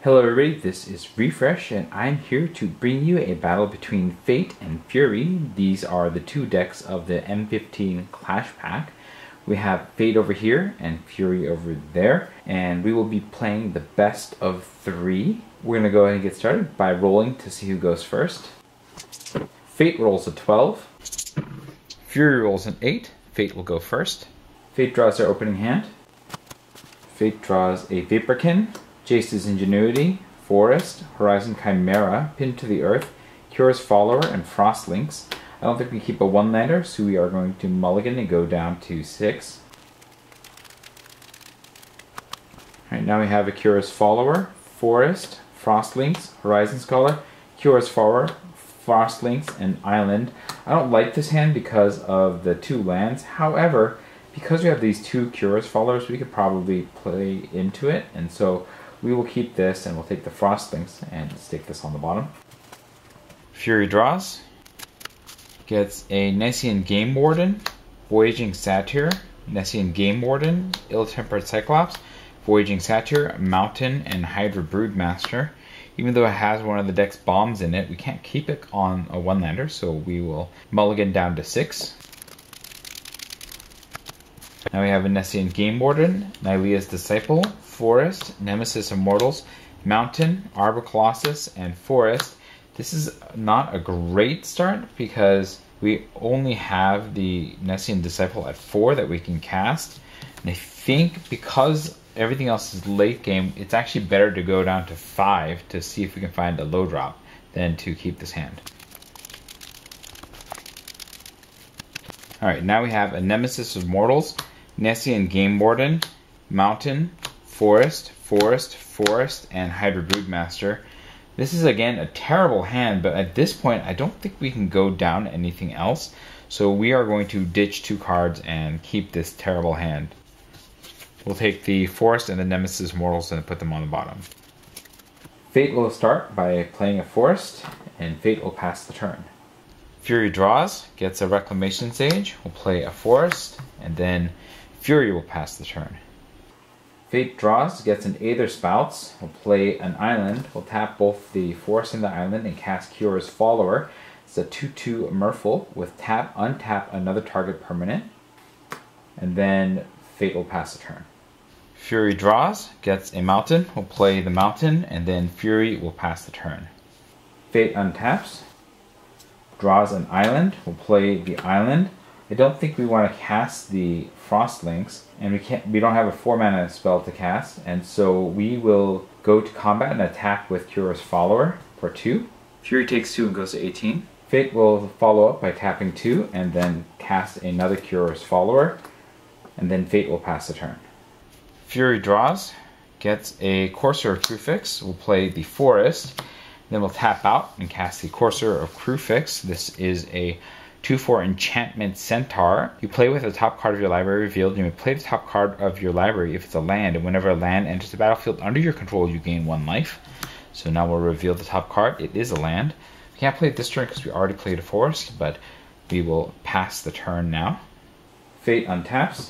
Hello everybody, this is Refresh and I'm here to bring you a battle between Fate and Fury. These are the two decks of the M15 Clash Pack. We have Fate over here and Fury over there, and we will be playing the best of three. We're going to go ahead and get started by rolling to see who goes first. Fate rolls a 12. Fury rolls an 8. Fate will go first. Fate draws their opening hand. Fate draws a Vaporkin, Jace's Ingenuity, Forest, Horizon Chimera, Pinned to the Earth, Cura's Follower, and Frost Links. I don't think we keep a one-lander, so we are going to mulligan and go down to 6. Alright, now we have a Cura's Follower, Forest, Frost Links, Horizon Scholar, Cura's Follower, Frost Links, and Island. I don't like this hand because of the 2 lands. However, because we have these 2 Cura's Followers, we could probably play into it, and so we will keep this and we'll take the Frost Links and stick this on the bottom. Fury draws, gets a Nessian Game Warden, Voyaging Satyr, Nessian Game Warden, Ill-Tempered Cyclops, Voyaging Satyr, Mountain, and Hydra Broodmaster. Even though it has one of the deck's bombs in it, we can't keep it on a one-lander, so we will mulligan down to 6. Now we have a Nessian Game Warden, Nylea's Disciple, Forest, Nemesis of Mortals, Mountain, Arbor Colossus, and Forest. This is not a great start because we only have the Nessian Disciple at 4 that we can cast. And I think because everything else is late game, it's actually better to go down to 5 to see if we can find a low drop than to keep this hand. Alright, now we have a Nemesis of Mortals, Nessian Game Warden, Mountain, Forest, Forest, Forest, and Hydra Broodmaster. This is again a terrible hand, but at this point I don't think we can go down anything else. So we are going to ditch 2 cards and keep this terrible hand. We'll take the Forest and the Nemesis Mortals and put them on the bottom. Fate will start by playing a Forest, and Fate will pass the turn. Fury draws, gets a Reclamation Sage, will play a Forest, and then Fury will pass the turn. Fate draws, gets an Aether Spouts, will play an Island, will tap both the Forest and the Island and cast Cura's Follower. It's a 2/2 Merfolk with tap, untap another target permanent, and then Fate will pass the turn. Fury draws, gets a Mountain, will play the Mountain, and then Fury will pass the turn. Fate untaps, draws an Island, will play the Island. I don't think we want to cast the Frost Links, and we don't have a 4-mana spell to cast, and so we will go to combat and attack with Cura's Follower for 2. Fury takes 2 and goes to 18. Fate will follow up by tapping 2 and then cast another Cura's Follower, and then Fate will pass the turn. Fury draws, gets a Courser of Crufix, will play the Forest, then we'll tap out and cast the Courser of Crufix. This is a 2/4 Enchantment Centaur. You play with the top card of your library revealed. You may play the top card of your library if it's a land, and whenever a land enters the battlefield under your control, you gain 1 life. So now we'll reveal the top card. It is a land. We can't play it this turn because we already played a Forest, but we will pass the turn now. Fate untaps,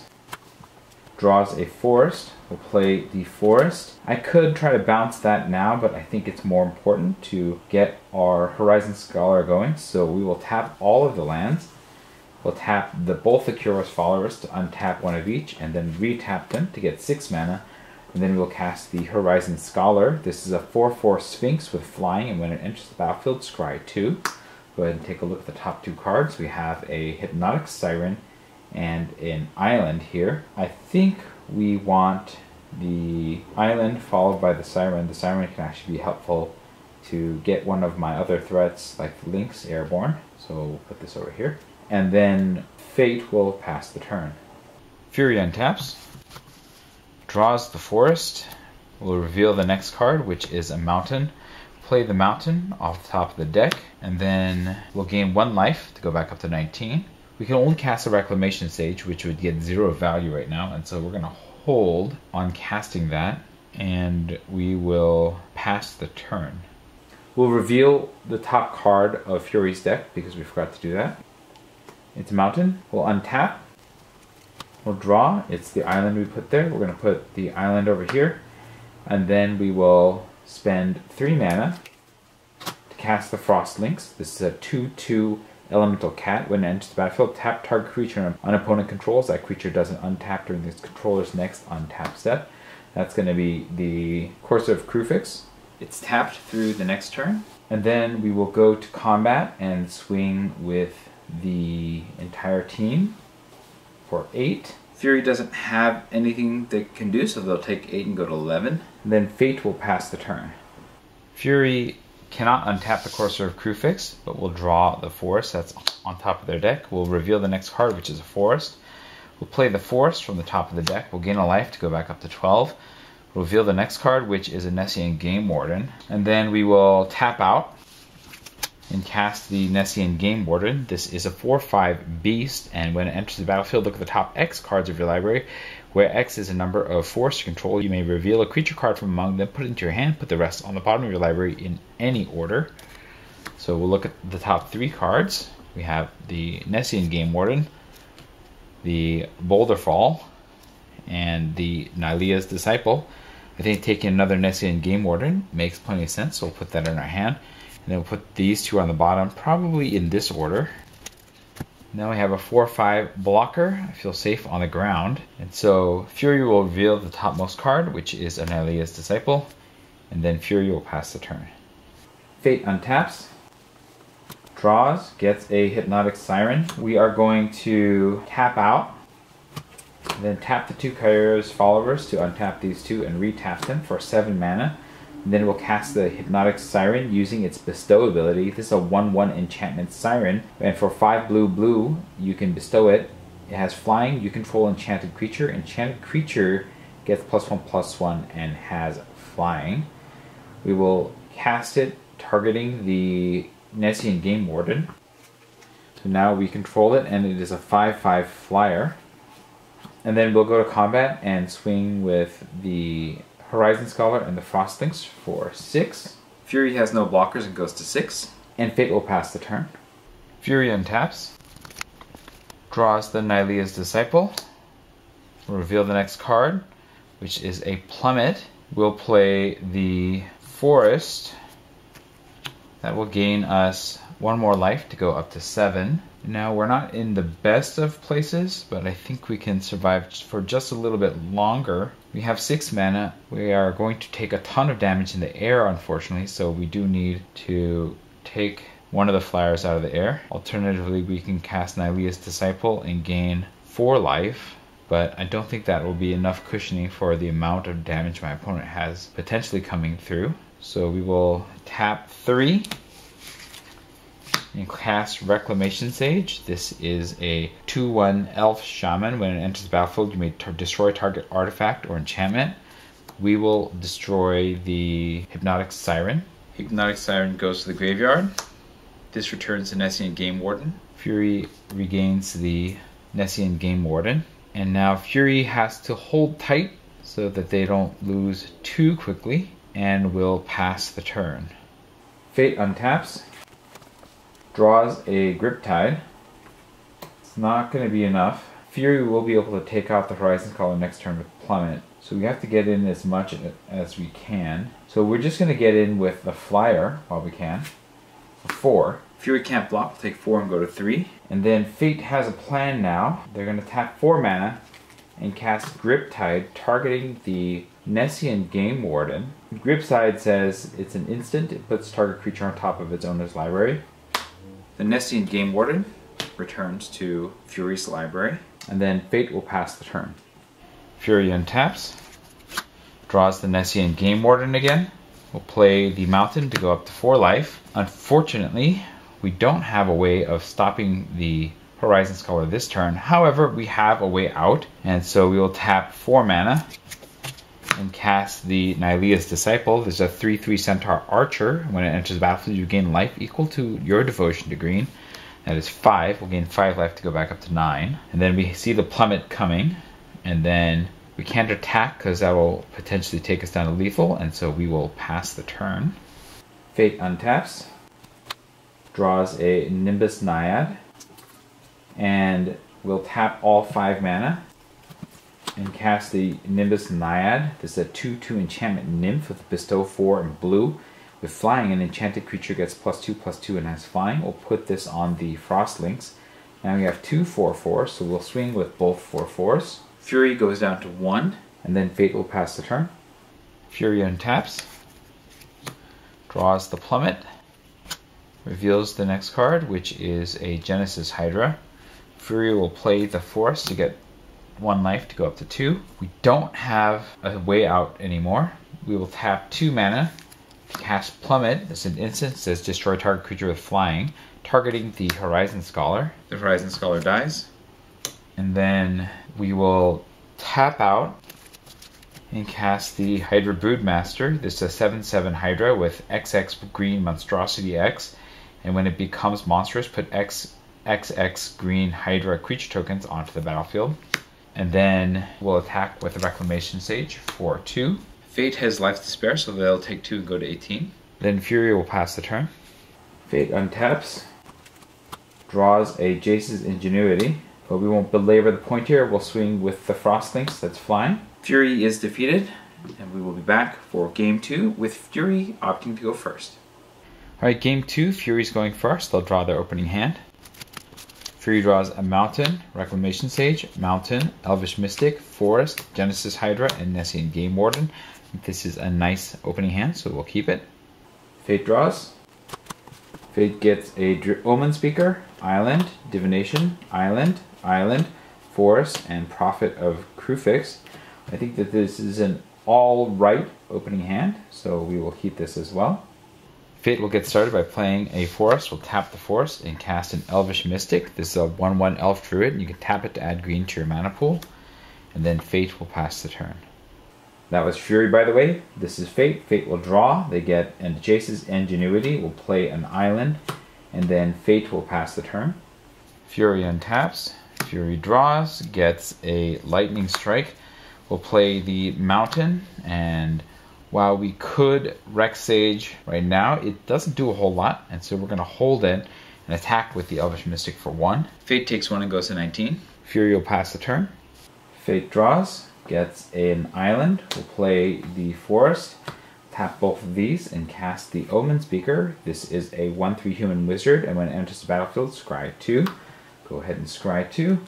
draws a Forest, will play the Forest. I could try to bounce that now, but I think it's more important to get our Horizon Scholar going, so we will tap all of the lands. We'll tap both the Cura's Followers to untap 1 of each, and then retap them to get 6 mana, and then we'll cast the Horizon Scholar. This is a 4/4 Sphinx with flying, and when it enters the battlefield, scry 2. Go ahead and take a look at the top 2 cards. We have a Hypnotic Siren and an Island here. I think we want the Island followed by the Siren. The Siren can actually be helpful to get one of my other threats like the Lynx airborne. So we'll put this over here. And then Fate will pass the turn. Fury untaps, draws the Forest, will reveal the next card, which is a Mountain. Play the Mountain off the top of the deck, and then we'll gain 1 life to go back up to 19. We can only cast a Reclamation Sage, which would get 0 value right now, and so we're going to hold on casting that, and we will pass the turn. We'll reveal the top card of Fury's deck because we forgot to do that. It's a Mountain. We'll untap. We'll draw. It's the Island we put there. We're going to put the Island over here, and then we will spend 3 mana to cast the Frost Lynx. This is a 2/2 elemental cat. When it enters the battlefield, tap target creature an opponent controls. That creature doesn't untap during its controller's next untap step. That's going to be the Courser of Kruphix. It's tapped through the next turn. And then we will go to combat and swing with the entire team for 8. Fury doesn't have anything they can do, so they'll take 8 and go to 11. And then Fate will pass the turn. Fury cannot untap the Courser of Kruphix, but will draw the forest that's on top of their deck. We'll reveal the next card, which is a forest. We'll play the forest from the top of the deck. We'll gain a life to go back up to 12. We'll reveal the next card, which is a Nessian Game Warden. And then we will tap out and cast the Nessian Game Warden. This is a 4/5 beast, and when it enters the battlefield, look at the top X cards of your library, where X is a number of forests you control. You may reveal a creature card from among them, put it into your hand, put the rest on the bottom of your library in any order. So we'll look at the top 3 cards. We have the Nessian Game Warden, the Boulderfall, and the Nylea's Disciple. I think taking another Nessian Game Warden makes plenty of sense, so we'll put that in our hand. And then we'll put these 2 on the bottom, probably in this order. Now we have a 4/5 blocker. I feel safe on the ground. And so Fury will reveal the topmost card, which is Nylea's Disciple. And then Fury will pass the turn. Fate untaps, draws, gets a Hypnotic Siren. We are going to tap out, then tap the 2 Kyra's followers to untap these 2 and retap them for 7 mana. And then we'll cast the Hypnotic Siren using its Bestow ability. This is a 1/1 enchantment Siren, and for 5 blue, you can bestow it. It has flying, you control enchanted creature. Enchanted creature gets +1/+1 and has flying. We will cast it targeting the Nessian Game Warden. So now we control it, and it is a 5/5 flyer. And then we'll go to combat and swing with the Horizon Scholar and the Frost Lynx for 6. Fury has no blockers and goes to 6. And Fate will pass the turn. Fury untaps, draws the Nylea's Disciple. We'll reveal the next card, which is a Plummet. We'll play the Forest. That will gain us 1 more life to go up to 7. Now, we're not in the best of places, but I think we can survive for just a little bit longer. We have 6 mana. We are going to take a ton of damage in the air, unfortunately, so we do need to take one of the flyers out of the air. Alternatively, we can cast Nylea's Disciple and gain 4 life, but I don't think that will be enough cushioning for the amount of damage my opponent has potentially coming through. So we will tap 3. And cast Reclamation Sage. This is a 2/1 Elf Shaman. When it enters the battlefield, you may destroy target artifact or enchantment. We will destroy the Hypnotic Siren. Hypnotic Siren goes to the graveyard. This returns the Nessian Game Warden. Fury regains the Nessian Game Warden. And now Fury has to hold tight so that they don't lose too quickly, and will pass the turn. Fate untaps, draws a Griptide. It's not going to be enough. Fury will be able to take out the Horizon Scholar next turn with Plummet, so we have to get in as much as we can. So we're just going to get in with the Flyer while we can. 4. Fury can't block, we'll take 4 and go to 3. And then Fate has a plan now. They're going to tap 4 mana and cast Griptide, targeting the Nessian Game Warden. Griptide says it's an instant. It puts target creature on top of its owner's library. The Nessian Game Warden returns to Fury's library, and then Fate will pass the turn. Fury untaps, draws the Nessian Game Warden again. We'll play the Mountain to go up to 4 life. Unfortunately, we don't have a way of stopping the Horizon Scholar this turn. However, we have a way out, and so we will tap 4 mana and cast the Nylea's Disciple. There's a 3/3 Centaur Archer. When it enters the battlefield, you gain life equal to your devotion to green. That is 5. We'll gain 5 life to go back up to 9. And then we see the Plummet coming, and then we can't attack because that will potentially take us down to lethal, and so we will pass the turn. Fate untaps, draws a Nimbus Naiad, and we'll tap all 5 mana and cast the Nimbus Naiad. This is a 2/2 enchantment nymph with bestow 4 in blue. With flying, an enchanted creature gets +2/+2 and has flying. We'll put this on the Frost Links. Now we have 2 4/4s, so we'll swing with both 4/4s. Fury goes down to 1, and then Fate will pass the turn. Fury untaps, draws the Plummet, reveals the next card, which is a Genesis Hydra. Fury will play the Force to get 1 life to go up to 2. We don't have a way out anymore. We will tap 2 mana to cast Plummet. It's an instant, says destroy target creature with flying, targeting the Horizon Scholar. The Horizon Scholar dies. And then we will tap out and cast the Hydra Broodmaster. This is a 7/7 Hydra with XX green monstrosity X. And when it becomes monstrous, put XX green Hydra creature tokens onto the battlefield. And then we'll attack with the Reclamation Sage for 2. Fate has life to spare, so they'll take 2 and go to 18. Then Fury will pass the turn. Fate untaps, draws a Jace's Ingenuity, but we won't belabor the point here. We'll swing with the Frost Links that's flying. Fury is defeated, and we will be back for Game 2 with Fury opting to go first. Alright, Game 2, Fury's going first. They'll draw their opening hand. Fury draws a Mountain, Reclamation Sage, Mountain, Elvish Mystic, Forest, Genesis Hydra, and Nessian Game Warden. This is a nice opening hand, so we'll keep it. Fate draws. Fate gets a Omen Speaker, Island, Divination, Island, Island, Forest, and Prophet of Krufix. I think that this is an all-right opening hand, so we will keep this as well. Fate will get started by playing a Forest. We'll tap the Forest and cast an Elvish Mystic. This is a 1/1 Elf Druid, and you can tap it to add green to your mana pool. And then Fate will pass the turn. That was Fury, by the way. This is Fate. Fate will draw. They get an Jace's Ingenuity. We'll play an Island, and then Fate will pass the turn. Fury untaps. Fury draws. Gets a Lightning Strike. We'll play the Mountain, and while we could Rec Sage right now, it doesn't do a whole lot, and so we're going to hold it and attack with the Elvish Mystic for 1. Fate takes 1 and goes to 19. Fury will pass the turn. Fate draws, gets an Island. We'll play the Forest, tap both of these, and cast the Omen Speaker. This is a 1/3 human wizard, and when it enters the battlefield, scry 2. Go ahead and scry 2.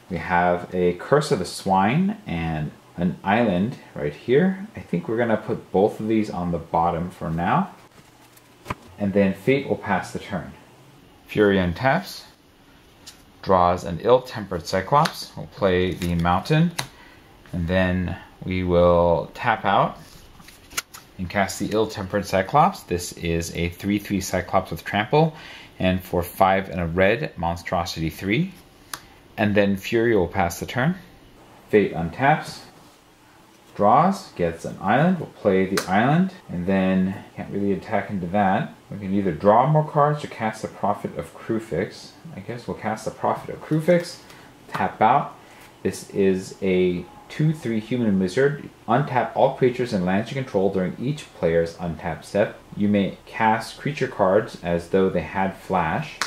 We have a Curse of the Swine and an Island right here. I think we're going to put both of these on the bottom for now. And then Fate will pass the turn. Fury untaps, draws an Ill-Tempered Cyclops. We'll play the Mountain, and then we will tap out and cast the Ill-Tempered Cyclops. This is a 3/3 Cyclops with Trample, and for 5 and a red, Monstrosity 3. And then Fury will pass the turn. Fate untaps, draws, gets an Island. We'll play the Island, and then can't really attack into that. We can either draw more cards or cast the Prophet of Krufix. I guess we'll cast the Prophet of Krufix, tap out. This is a 2/3 human wizard. Untap all creatures and lands you control during each player's untap step. You may cast creature cards as though they had flash.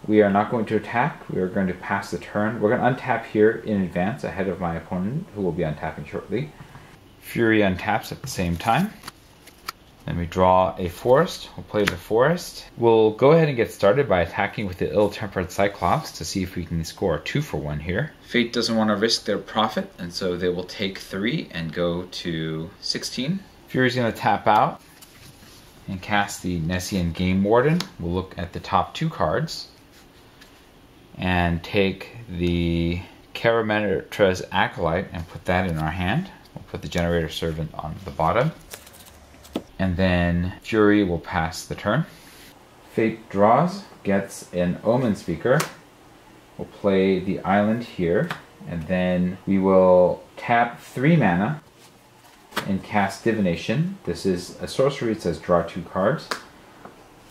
We are not going to attack. We are going to pass the turn. We're going to untap here in advance ahead of my opponent, who will be untapping shortly. Fury untaps at the same time. Then we draw a Forest. We'll play the Forest. We'll go ahead and get started by attacking with the Ill-Tempered Cyclops to see if we can score a 2-for-1 here. Fate doesn't want to risk their Prophet, and so they will take 3 and go to 16. Fury's going to tap out and cast the Nessian Game Warden. We'll look at the top 2 cards and take the Karametra's Acolyte and put that in our hand. We'll put the Generator Servant on the bottom. And then Fury will pass the turn. Fate draws, gets an Omen Speaker. We'll play the Island here, and then we will tap 3 mana and cast Divination. This is a sorcery. It says draw 2 cards.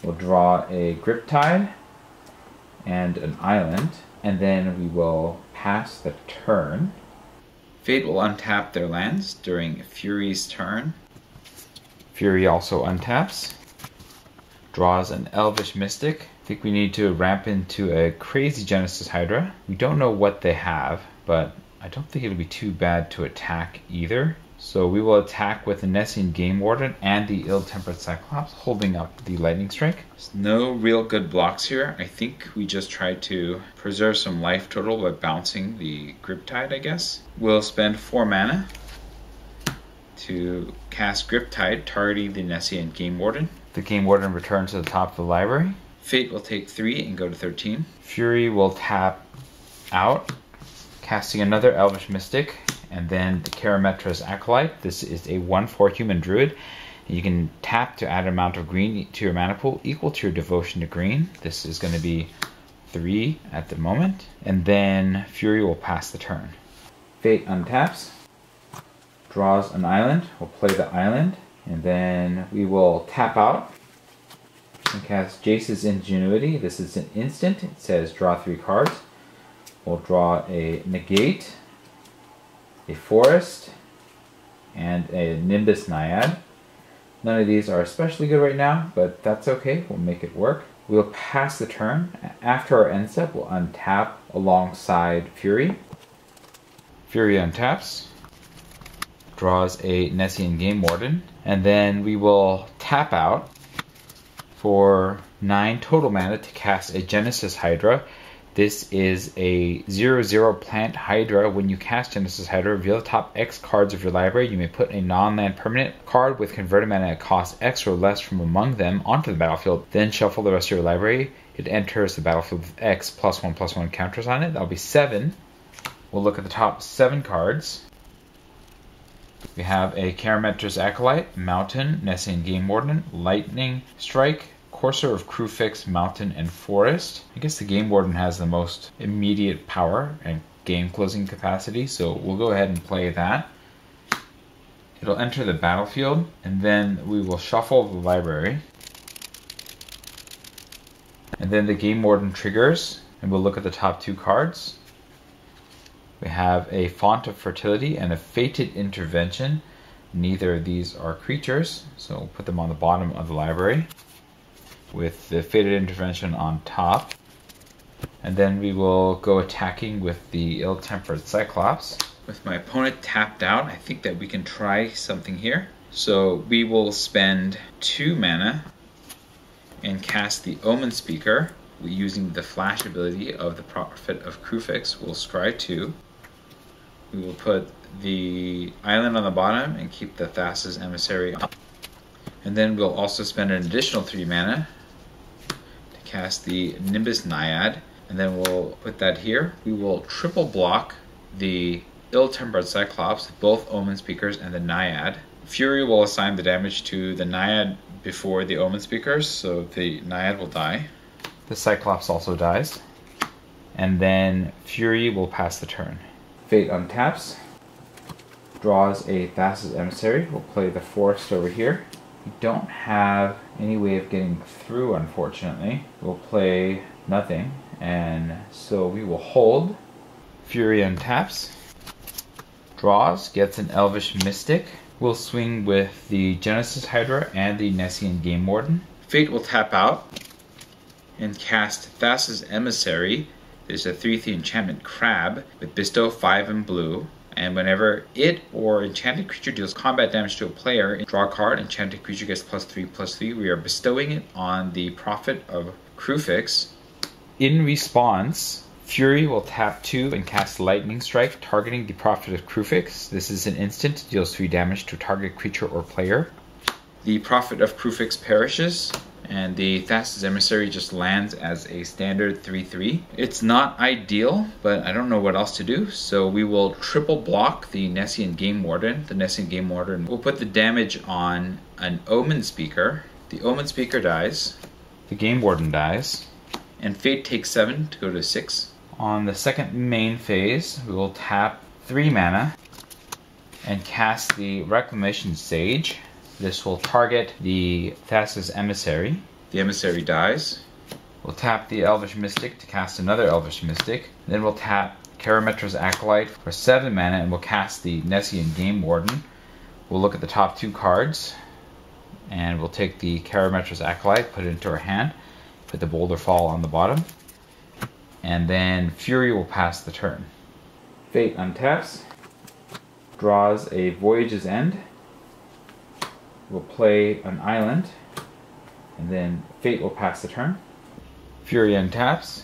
We'll draw a Griptide and an Island, and then we will pass the turn. Fate will untap their lands during Fury's turn. Fury also untaps, draws an Elvish Mystic. I think we need to ramp into a crazy Genesis Hydra. We don't know what they have, but I don't think it'll be too bad to attack either. So we will attack with the Nessian Game Warden and the Ill-Tempered Cyclops, holding up the Lightning Strike. There's no real good blocks here. I think we just tried to preserve some life total by bouncing the Griptide, I guess. We'll spend 4 mana to cast Griptide, targeting the Nessian Game Warden. The Game Warden returns to the top of the library. Fate will take 3 and go to 13. Fury will tap out, casting another Elvish Mystic, and then the Karametra's Acolyte. This is a 1/4 human druid. You can tap to add an amount of green to your mana pool equal to your devotion to green. This is going to be 3 at the moment. And then Fury will pass the turn. Fate untaps, draws an island. We'll play the island, and then we will tap out and cast Jace's Ingenuity. This is an instant. It says draw 3 cards. We'll draw a Negate, a Forest, and a Nimbus Naiad. None of these are especially good right now, but that's okay. We'll make it work. We'll pass the turn. After our end step, we'll untap alongside Fury. Fury untaps, draws a Nessian Game Warden, and then we will tap out for 9 total mana to cast a Genesis Hydra. This is a 0/0 plant Hydra. When you cast Genesis Hydra, reveal the top X cards of your library. You may put a non-land permanent card with converted mana at cost X or less from among them onto the battlefield. Then shuffle the rest of your library. It enters the battlefield with X +1/+1 counters on it. That'll be 7. We'll look at the top 7 cards. We have a Karametra's Acolyte, Mountain, Nessian Game Warden, Lightning Strike, Courser of Crufix, Mountain, and Forest. I guess the Game Warden has the most immediate power and game closing capacity, so we'll go ahead and play that. It'll enter the battlefield, and then we will shuffle the library. And then the Game Warden triggers, and we'll look at the top 2 cards. We have a Font of Fertility and a Fated Intervention. Neither of these are creatures, so we'll put them on the bottom of the library, with the Fated Intervention on top. And then we will go attacking with the Ill-Tempered Cyclops. With my opponent tapped out, I think that we can try something here. So we will spend 2 mana and cast the Omen Speaker using the flash ability of the Prophet of Crufix. We'll scry 2. We will put the island on the bottom and keep the Thassa's Emissary up. And then we'll also spend an additional 3 mana to cast the Nimbus Naiad, and then we'll put that here. We will triple block the Ill-Tempered Cyclops, both Omen Speakers, and the Naiad. Fury will assign the damage to the Naiad before the Omen Speakers, so the Naiad will die. The Cyclops also dies. And then Fury will pass the turn. Fate untaps, draws a Thassa's Emissary. We'll play the Forest over here. We don't have any way of getting through, unfortunately. We'll play nothing, and so we will hold. Fury untaps, draws, gets an Elvish Mystic. We'll swing with the Genesis Hydra and the Nessian Game Warden. Fate will tap out and cast Thassa's Emissary. There's a 3/3 enchantment crab with bestow 5 in blue, and whenever it or enchanted creature deals combat damage to a player, draw a card, enchanted creature gets +3/+3. We are bestowing it on the Prophet of Crufix. In response, Fury will tap 2 and cast Lightning Strike, targeting the Prophet of Crufix. This is an instant, deals 3 damage to a target creature or player. The Prophet of Crufix perishes, and the Thassa's Emissary just lands as a standard 3/3. It's not ideal, but I don't know what else to do, so we will triple block the Nessian Game Warden. The Nessian Game Warden will put the damage on an Omen Speaker. The Omen Speaker dies. The Game Warden dies. And Fate takes 7 to go to 6. On the second main phase, we will tap 3 mana and cast the Reclamation Sage. This will target the Thassa's Emissary. The Emissary dies. We'll tap the Elvish Mystic to cast another Elvish Mystic. Then we'll tap Karametra's Acolyte for 7 mana and we'll cast the Nessian Game Warden. We'll look at the top 2 cards and we'll take the Karametra's Acolyte, put it into our hand, put the Boulder Fall on the bottom, and then Fury will pass the turn. Fate untaps, draws a Voyage's End, will play an island, and then Fate will pass the turn. Fury untaps,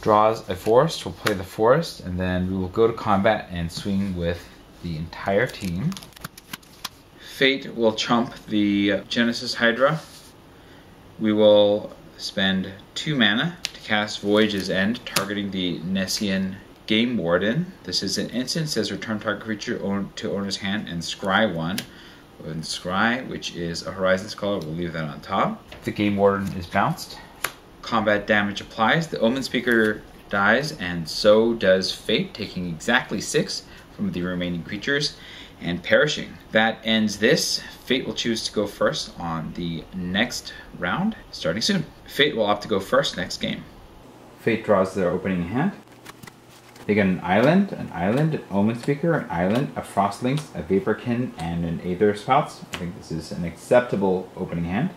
draws a forest, will play the forest, and then we will go to combat and swing with the entire team. Fate will chump the Genesis Hydra. We will spend 2 mana to cast Voyage's End, targeting the Nessian Game Warden. This is an instant, says return target creature to owner's hand and scry 1. And scry, which is a Horizon Scholar, we'll leave that on top. The Game Warden is bounced. Combat damage applies. The Omen Speaker dies, and so does Fate, taking exactly 6 from the remaining creatures and perishing. That ends this. Fate will choose to go first on the next round, starting soon. Fate will opt to go first next game. Fate draws their opening hand. They get an island, an Omen Speaker, an island, a Frostlings, a Vaporkin, and an Aether Spouts. I think this is an acceptable opening hand.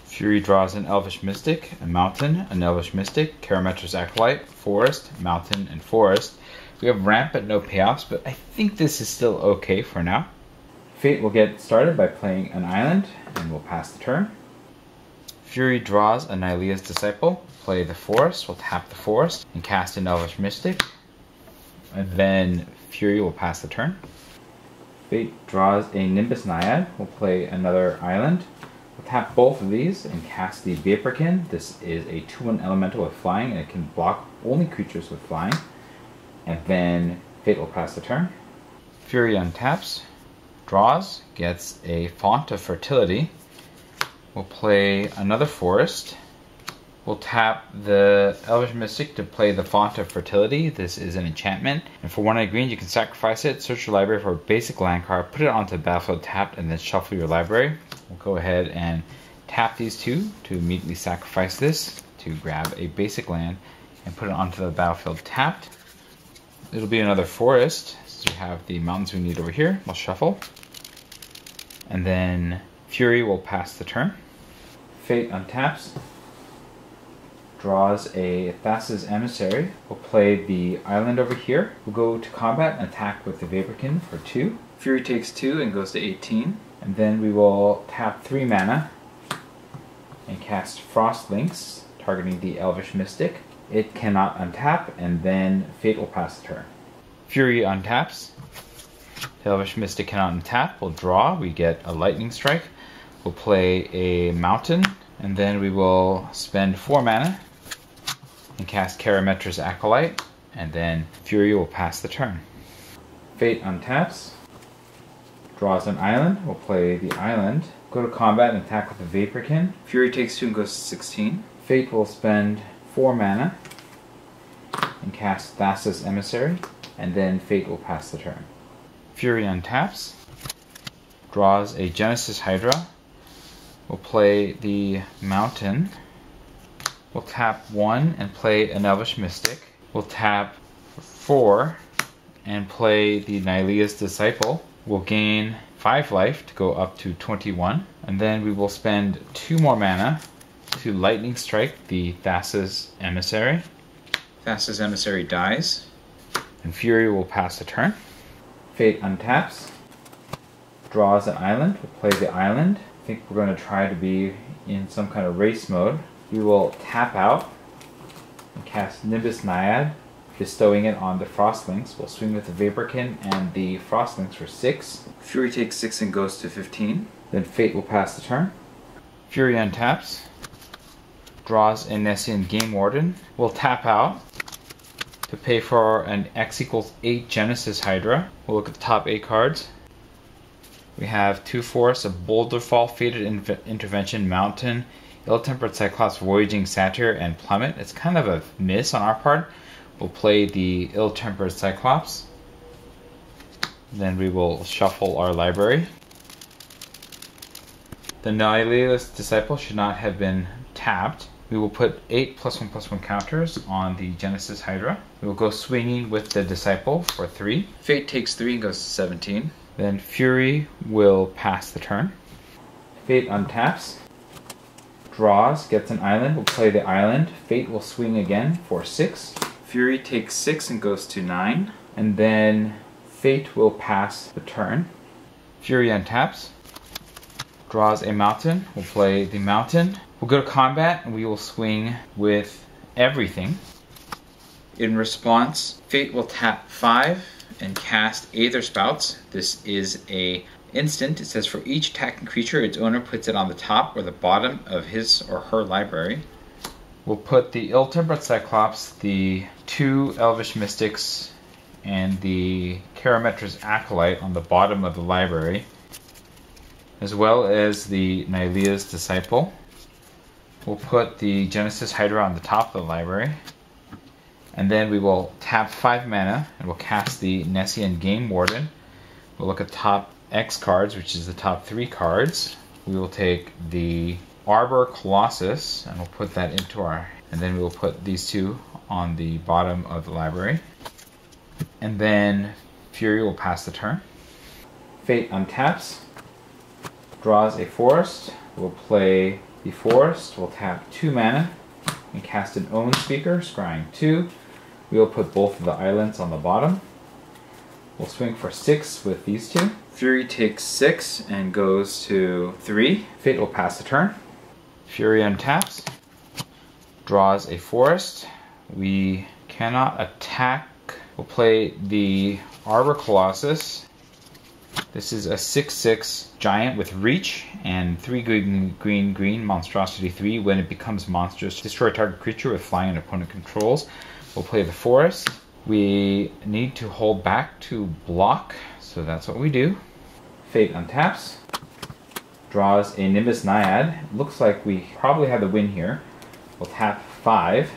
Fury draws an Elvish Mystic, a Mountain, an Elvish Mystic, Karametra's Acolyte, Forest, Mountain, and Forest. We have ramp but no payoffs, but I think this is still okay for now. Fate will get started by playing an island, and will pass the turn. Fury draws a Nylea's Disciple, play the forest, will tap the forest, and cast an Elvish Mystic. And then Fury will pass the turn. Fate draws a Nimbus Naiad, will play another island, will tap both of these, and cast the Vaporkin. This is a 2/1 elemental with flying, and it can block only creatures with flying. And then Fate will pass the turn. Fury untaps, draws, gets a Font of Fertility. We'll play another forest. We'll tap the Elvish Mystic to play the Font of Fertility. This is an enchantment. And for 1 green, you can sacrifice it, search your library for a basic land card, put it onto the battlefield tapped, and then shuffle your library. We'll go ahead and tap these 2 to immediately sacrifice this to grab a basic land and put it onto the battlefield tapped. It'll be another forest, so we have the mountains we need over here. We'll shuffle. And then Fury will pass the turn. Fate untaps, draws a Thassa's Emissary. We'll play the island over here. We'll go to combat and attack with the Vaporkin for 2. Fury takes 2 and goes to 18. And then we will tap 3 mana and cast Frostlings, targeting the Elvish Mystic. It cannot untap, and then Fate will pass the turn. Fury untaps. The Elvish Mystic cannot untap. We'll draw. We get a Lightning Strike. We'll play a Mountain, and then we will spend 4 mana and cast Karametra's Acolyte, and then Fury will pass the turn. Fate untaps. Draws an island. We'll play the island. Go to combat and attack with the Vaporkin. Fury takes 2 and goes to 16. Fate will spend 4 mana and cast Thassa's Emissary, and then Fate will pass the turn. Fury untaps, draws a Genesis Hydra, will play the Mountain, will tap 1 and play an Elvish Mystic, will tap 4 and play the Nylea's Disciple, will gain 5 life to go up to 21, and then we will spend 2 more mana to Lightning Strike the Thassa's Emissary. Thassa's Emissary dies, and Fury will pass the turn. Fate untaps, draws an island, we'll play the island. I think we're going to try to be in some kind of race mode. We will tap out and cast Nimbus Naiad, bestowing it on the Frostlings. We'll swing with the Vaporkin and the Frostlings for 6. Fury takes 6 and goes to 15. Then Fate will pass the turn. Fury untaps, draws a Nessian Game Warden. We'll tap out to pay for an X equals 8 Genesis Hydra. We'll look at the top 8 cards. We have 2 forests, a Boulderfall, Fated Intervention, Mountain, Ill-Tempered Cyclops, Voyaging Satyr, and Plummet. It's kind of a miss on our part. We'll play the Ill-Tempered Cyclops. Then we will shuffle our library. The Nylea's Disciple should not have been tapped. We will put 8 +1/+1 counters on the Genesis Hydra. We will go swinging with the Disciple for 3. Fate takes 3 and goes to 17. Then Fury will pass the turn. Fate untaps, draws, gets an island, we'll play the island. Fate will swing again for 6. Fury takes 6 and goes to 9. And then Fate will pass the turn. Fury untaps, draws a mountain. We'll play the mountain. We'll go to combat and we will swing with everything. In response, Fate will tap 5 and cast Aether Spouts. This is a instant. It says for each attacking creature, its owner puts it on the top or the bottom of his or her library. We'll put the Ill-Tempered Cyclops, the 2 Elvish Mystics, and the Karametra's Acolyte on the bottom of the library, as well as the Nylea's Disciple. We'll put the Genesis Hydra on the top of the library. And then we will tap 5 mana and we'll cast the Nessian Game Warden. We'll look at top X cards, which is the top 3 cards. We will take the Arbor Colossus and we'll put that into our... And then we will put these 2 on the bottom of the library. And then Fury will pass the turn. Fate untaps, draws a forest. We'll play the forest. We'll tap 2 mana and cast an Omen Speaker, scrying 2. We will put both of the islands on the bottom. We'll swing for 6 with these 2. Fury takes 6 and goes to 3. Fate will pass the turn. Fury untaps, draws a forest. We cannot attack. We'll play the Arbor Colossus. This is a 6/6 giant with reach and 3 green, monstrosity 3. When it becomes monstrous, destroy target creature with flying and opponent controls. We'll play the forest. We need to hold back to block, so that's what we do. Fate untaps, draws a Nimbus Naiad. Looks like we probably have the win here. We'll tap 5.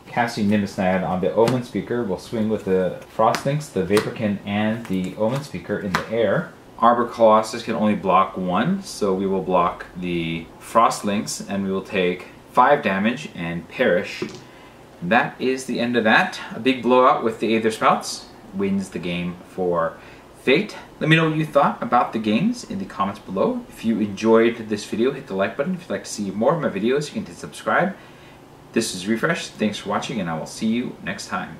Casting Nimbus Naiad on the Omen Speaker. We'll swing with the Frostlynx, the Vaporkin, and the Omen Speaker in the air. Arbor Colossus can only block 1, so we will block the Frostlynx and we will take 5 damage and perish. That is the end of that. A big blowout with the Aether Spouts wins the game for Fate. Let me know what you thought about the games in the comments below. If you enjoyed this video, hit the like button. If you'd like to see more of my videos, you can hit subscribe. This is Refresh. Thanks for watching, and I will see you next time.